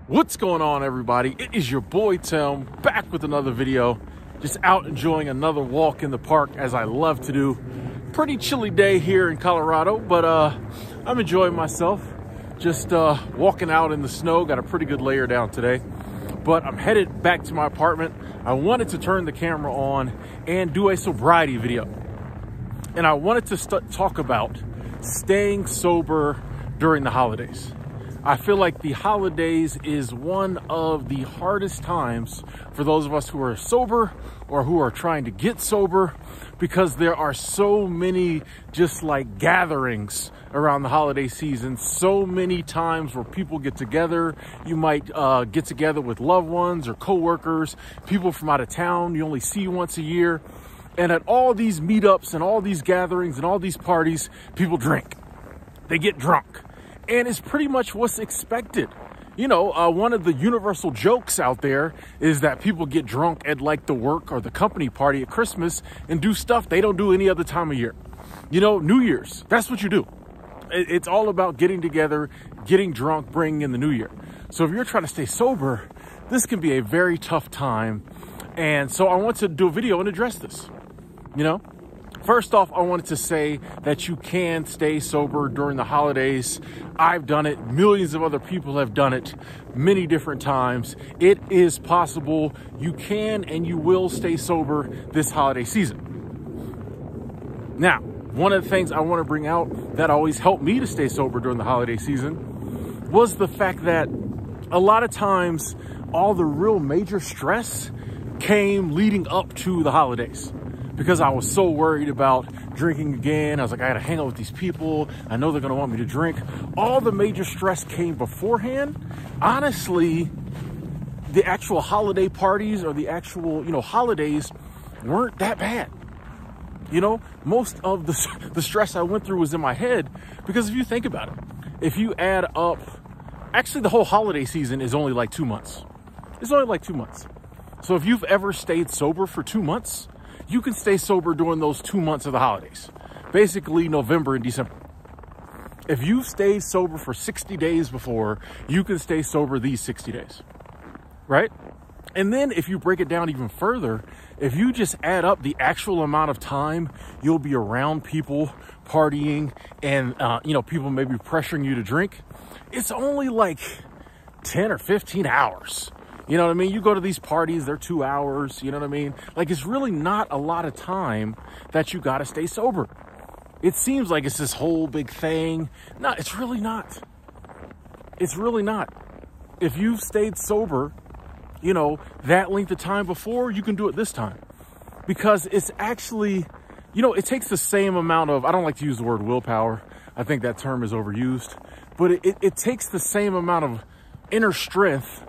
What's going on, everybody? It is your boy Tim, back with another video. Just out enjoying another walk in the park, as I love to do. Pretty chilly day here in Colorado, but I'm enjoying myself. Just walking out in the snow. Got a pretty good layer down today, but I'm headed back to my apartment. I wanted to turn the camera on and do a sobriety video, and I wanted to talk about staying sober during the holidays. I feel like the holidays is one of the hardest times for those of us who are sober or who are trying to get sober, because there are so many just like gatherings around the holiday season, so many times where people get together. You might get together with loved ones or coworkers, people from out of town you only see once a year. And at all these meetups and all these gatherings and all these parties, people drink. They get drunk. And it's pretty much what's expected. You know, one of the universal jokes out there is that people get drunk at like the work or the company party at Christmas and do stuff they don't do any other time of year. You know, New Year's, that's what you do. It's all about getting together, getting drunk, bringing in the new year. So if you're trying to stay sober, this can be a very tough time. And so I want to do a video and address this, you know? First off, I wanted to say that you can stay sober during the holidays. I've done it. Millions of other people have done it many different times. It is possible. You can and you will stay sober this holiday season. Now, one of the things I want to bring out that always helped me to stay sober during the holiday season was the fact that a lot of times all the real major stress came leading up to the holidays. Because I was so worried about drinking again. I was like, I gotta hang out with these people. I know they're gonna want me to drink. All the major stress came beforehand. Honestly, the actual holiday parties or the actual, holidays weren't that bad. You know, most of the stress I went through was in my head, because if you think about it, if you add up, actually the whole holiday season is only like 2 months. It's only like 2 months. So if you've ever stayed sober for 2 months, you can stay sober during those 2 months of the holidays, basically November and December. If you stayed sober for 60 days before, you can stay sober these 60 days, right? And then if you break it down even further, if you just add up the actual amount of time you'll be around people partying and, people maybe pressuring you to drink, it's only like 10 or 15 hours. You know what I mean? You go to these parties, they're 2 hours, you know what I mean? Like, it's really not a lot of time that you got to stay sober. It seems like it's this whole big thing. No, it's really not. It's really not. If you've stayed sober, that length of time before, you can do it this time. Because it's actually, it takes the same amount of, I don't like to use the word willpower. I think that term is overused. But it takes the same amount of inner strength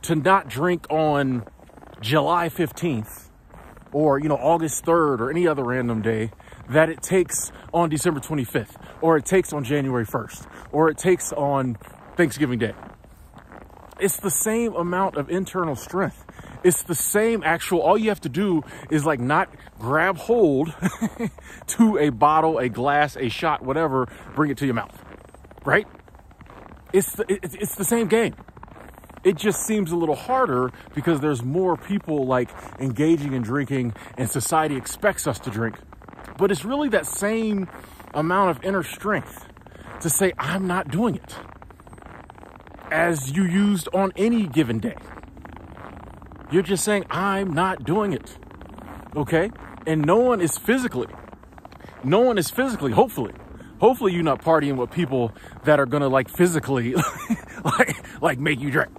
to not drink on July 15th or, August 3rd or any other random day that it takes on December 25th, or it takes on January 1st, or it takes on Thanksgiving Day. It's the same amount of internal strength. It's the same all you have to do is like not grab hold to a bottle, a glass, a shot, whatever, bring it to your mouth, right? It's the same game. It just seems a little harder because there's more people like engaging in drinking and society expects us to drink. But it's really that same amount of inner strength to say, I'm not doing it, as you used on any given day. You're just saying, I'm not doing it. Okay? And no one is physically, hopefully you're not partying with people that are gonna like physically like make you drink.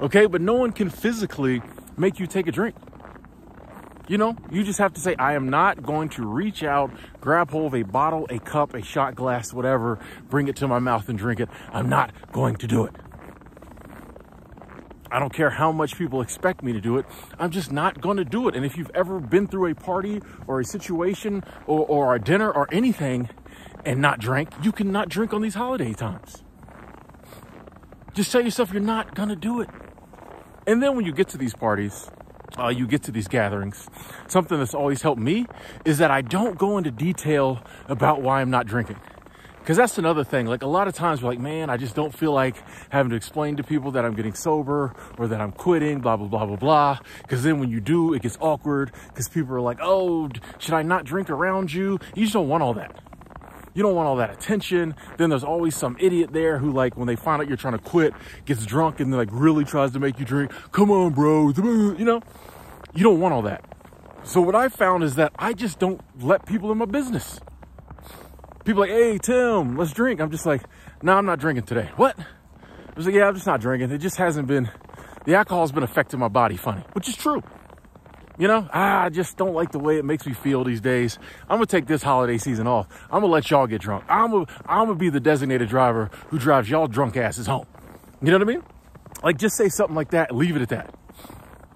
Okay, but no one can physically make you take a drink. You just have to say, I am not going to reach out, grab hold of a bottle, a cup, a shot glass, whatever, bring it to my mouth and drink it. I'm not going to do it. I don't care how much people expect me to do it. I'm just not going to do it. And if you've ever been through a party or a situation or a dinner or anything and not drank, you cannot drink on these holiday times. Just tell yourself you're not going to do it. And then when you get to these parties, you get to these gatherings, something that's always helped me is that I don't go into detail about why I'm not drinking. Because that's another thing. Like a lot of times we're like, man, I just don't feel like having to explain to people that I'm getting sober or that I'm quitting, blah, blah, blah, blah, blah. Because then when you do, it gets awkward because people are like, oh, should I not drink around you? You just don't want all that. You don't want all that attention. Then there's always some idiot there who, like, when they find out you're trying to quit, gets drunk and then like really tries to make you drink. Come on, bro. You know, you don't want all that. So what I found is that I just don't let people in my business. People are like, hey, Tim, let's drink. I'm just like, no, I'm not drinking today. What? I was like, yeah, I'm just not drinking. It just hasn't been, the alcohol's been affecting my body funny, which is true. You know, I just don't like the way it makes me feel these days. I'm going to take this holiday season off. I'm going to let y'all get drunk. I'm going to be the designated driver who drives y'all drunk asses home. You know what I mean? Like, just say something like that. Leave it at that.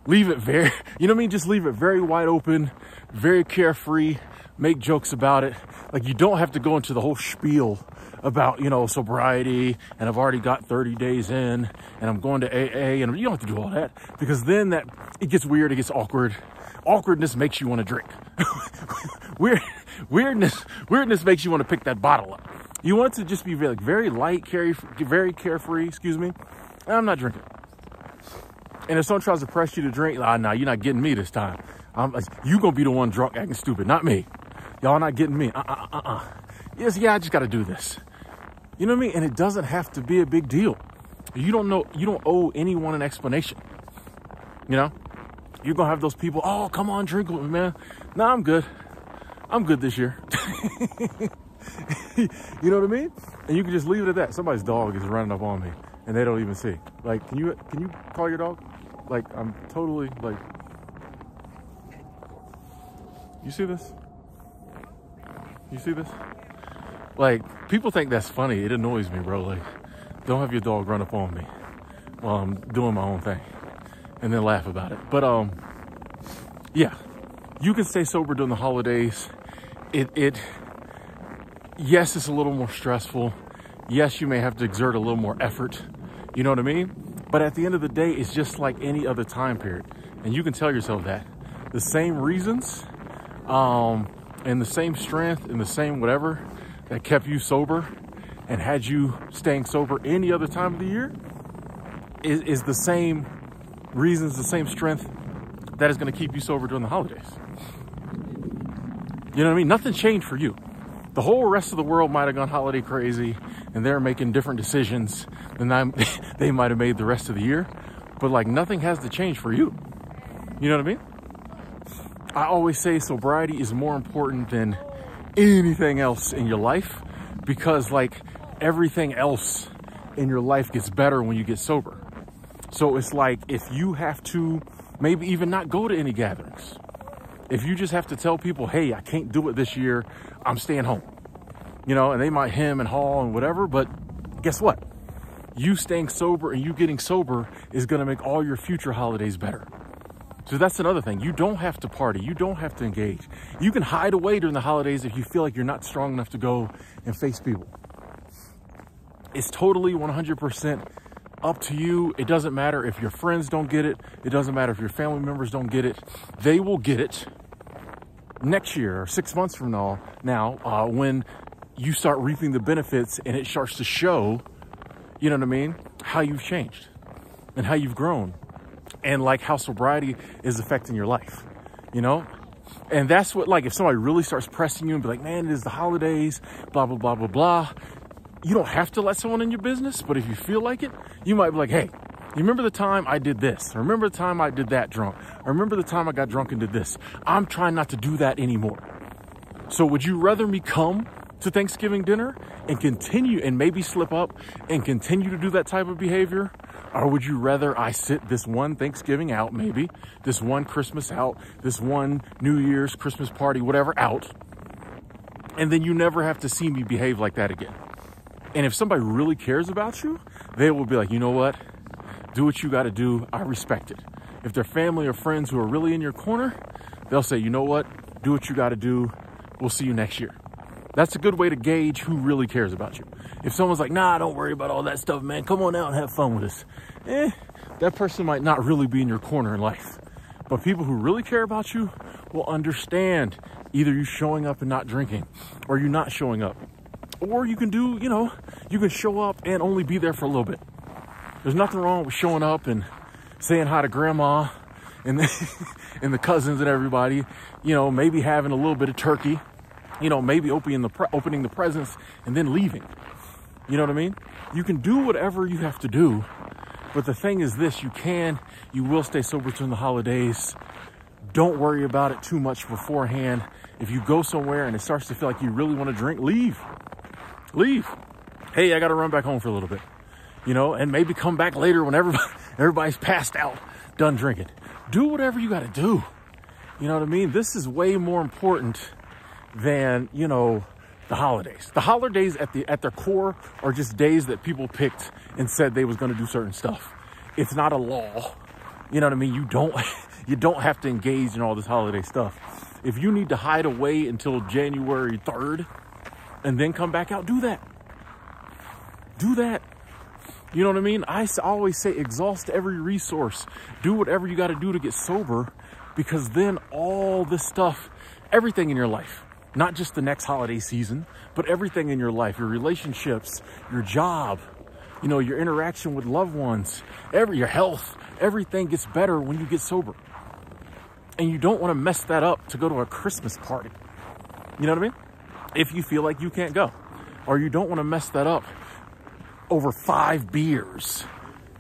Leave it very, you know what I mean? Just leave it very wide open, very carefree. Make jokes about it. Like, you don't have to go into the whole spiel about, you know, sobriety and I've already got 30 days in and I'm going to AA, and you don't have to do all that, because then it gets weird, it gets awkward. Awkwardness makes you want to drink. Weirdness makes you want to pick that bottle up. You want to just be very light, very carefree, excuse me. And I'm not drinking. And if someone tries to press you to drink, nah, you're not getting me this time. You gonna be the one drunk acting stupid, not me. Y'all not getting me. Yes, yeah, I just got to do this. You know what I mean? And it doesn't have to be a big deal. You don't owe anyone an explanation. You know, you're going to have those people, oh, come on, drink with me, man. No, I'm good. I'm good this year. You know what I mean? And you can just leave it at that. Somebody's dog is running up on me and they don't even see. Like, can you call your dog? Like, I'm totally like, you see this? You see this? Like, people think that's funny. It annoys me, bro. Like, don't have your dog run up on me while I'm doing my own thing and then laugh about it. But, yeah, you can stay sober during the holidays. Yes, it's a little more stressful. Yes, you may have to exert a little more effort. You know what I mean? But at the end of the day, it's just like any other time period. And you can tell yourself that. The same reasons, and the same strength and the same whatever that kept you sober and had you staying sober any other time of the year is the same reasons, the same strength that is going to keep you sober during the holidays. You know what I mean? Nothing changed for you. The whole rest of the world might have gone holiday crazy and they're making different decisions than they might have made the rest of the year. But like, nothing has to change for you. You know what I mean? I always say sobriety is more important than anything else in your life, because like everything else in your life gets better when you get sober. So it's like, if you have to maybe even not go to any gatherings, if you just have to tell people, hey, I can't do it this year, I'm staying home, you know, and they might hem and haw and whatever, but guess what? You staying sober and you getting sober is going to make all your future holidays better. So that's another thing. You don't have to party. You don't have to engage. You can hide away during the holidays if you feel like you're not strong enough to go and face people. It's totally 100% up to you. It doesn't matter if your friends don't get it. It doesn't matter if your family members don't get it. They will get it next year or 6 months from now, when you start reaping the benefits and it starts to show, you know what I mean, how you've changed and how you've grown. And like how sobriety is affecting your life, you know? And that's what, like, if somebody really starts pressing you and be like, man, it is the holidays, blah, blah, blah, blah, blah. You don't have to let someone in your business, but if you feel like it, you might be like, hey, you remember the time I did this? Or remember the time I did that drunk? Or remember the time I got drunk and did this? I'm trying not to do that anymore. So would you rather me come to Thanksgiving dinner and continue and maybe slip up and continue to do that type of behavior? Or would you rather I sit this one Thanksgiving out, maybe, this one Christmas out, this one New Year's, Christmas party, whatever, out, and then you never have to see me behave like that again? And if somebody really cares about you, they will be like, you know what? Do what you got to do. I respect it. If they're family or friends who are really in your corner, they'll say, you know what? Do what you got to do. We'll see you next year. That's a good way to gauge who really cares about you. If someone's like, nah, don't worry about all that stuff, man. Come on out and have fun with us. That person might not really be in your corner in life. But people who really care about you will understand either you showing up and not drinking, or you not showing up Or you can do, you can show up and only be there for a little bit. There's nothing wrong with showing up and saying hi to grandma and and the cousins and everybody, maybe having a little bit of turkey, maybe opening the presents and then leaving. You know what I mean? You can do whatever you have to do. But the thing is this, you will stay sober during the holidays. Don't worry about it too much beforehand. If you go somewhere and it starts to feel like you really want to drink, leave. Hey, I got to run back home for a little bit, and maybe come back later when everybody's passed out, done drinking. Do whatever you got to do. You know what I mean? This is way more important than, the holidays. The holidays at their core are just days that people picked and said they was going to do certain stuff. It's not a law. You know what I mean? You don't have to engage in all this holiday stuff. If you need to hide away until January 3rd and then come back out, do that. Do that. You know what I mean? I always say exhaust every resource. Do whatever you got to do to get sober, because then all this stuff, everything in your life, not just the next holiday season, but everything in your life, your relationships, your job, your interaction with loved ones, your health, everything gets better when you get sober. And you don't want to mess that up to go to a Christmas party. You know what I mean? If you feel like you can't go, or you don't want to mess that up over 5 beers,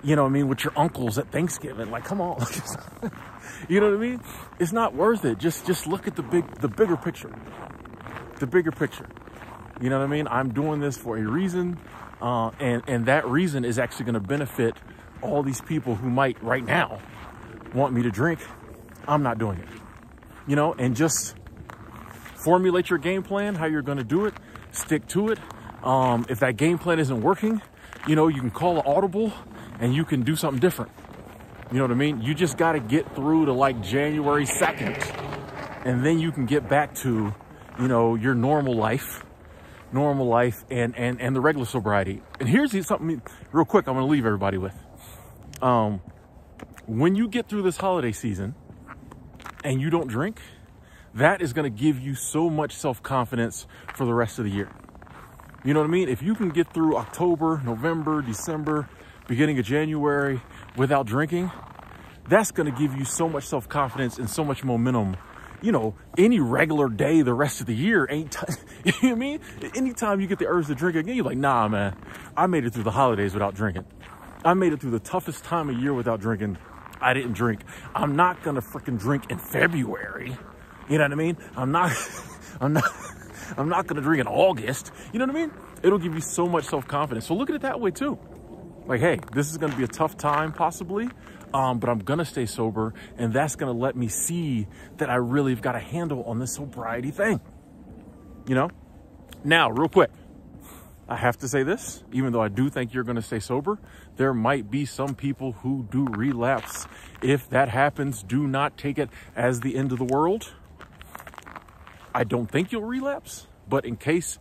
with your uncles at Thanksgiving. Like, come on. You know what I mean? It's not worth it. Just look at the bigger picture. The bigger picture. You know what I mean? I'm doing this for a reason. And that reason is actually going to benefit all these people who might right now want me to drink. I'm not doing it. And just formulate your game plan, how you're going to do it. Stick to it. If that game plan isn't working, you can call an audible and you can do something different. You know what I mean? You just got to get through to like January 2nd, and then you can get back to, your normal life and the regular sobriety. And here's something real quick I'm going to leave everybody with. When you get through this holiday season and you don't drink, that is going to give you so much self-confidence for the rest of the year. You know what I mean? If you can get through October, November, December, beginning of January without drinking, that's going to give you so much self-confidence and so much momentum. Any regular day the rest of the year ain't, you know what I mean? Anytime you get the urge to drink again, you're like, nah, man, I made it through the holidays without drinking. I made it through the toughest time of year without drinking. I didn't drink. I'm not going to freaking drink in February. You know what I mean? I'm not going to drink in August. You know what I mean? It'll give you so much self-confidence. So look at it that way too. Like, hey, this is going to be a tough time possibly, but I'm going to stay sober. And that's going to let me see that I really have got a handle on this sobriety thing. Now, real quick, I have to say this, even though I do think you're going to stay sober, there might be some people who do relapse. If that happens, do not take it as the end of the world. I don't think you'll relapse, but in case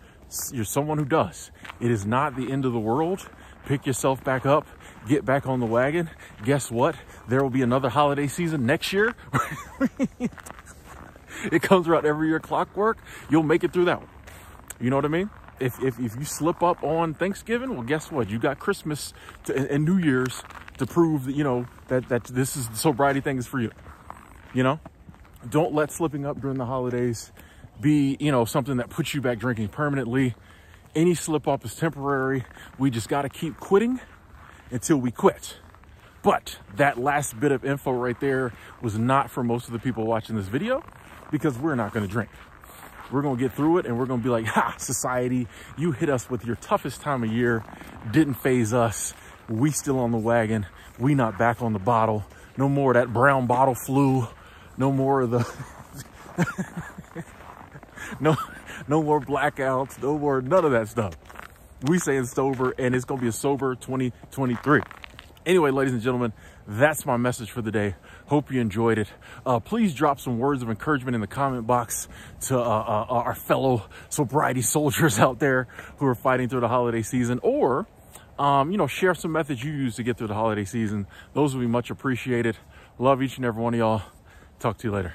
you're someone who does, it is not the end of the world. Pick yourself back up, get back on the wagon. Guess what? There will be another holiday season next year. It comes around every year, clockwork. You'll make it through that one. You know what I mean? If you slip up on Thanksgiving, well, guess what? You got Christmas and New Year's to prove that, that this is the sobriety thing is for you. Don't let slipping up during the holidays be, something that puts you back drinking permanently. Any slip up is temporary. We just got to keep quitting until we quit. But that last bit of info right there was not for most of the people watching this video, because we're not going to drink. We're going to get through it, and we're going to be like, ha, society, you hit us with your toughest time of year. Didn't phase us. We still on the wagon. We not back on the bottle. No more of that brown bottle flu. No more of the... no more blackouts. No more, none of that stuff. We saying sober, and it's going to be a sober 2023. Anyway, ladies and gentlemen, that's my message for the day. Hope you enjoyed it. Please drop some words of encouragement in the comment box to our fellow sobriety soldiers out there who are fighting through the holiday season, or, share some methods you use to get through the holiday season. Those would be much appreciated. Love each and every one of y'all. Talk to you later.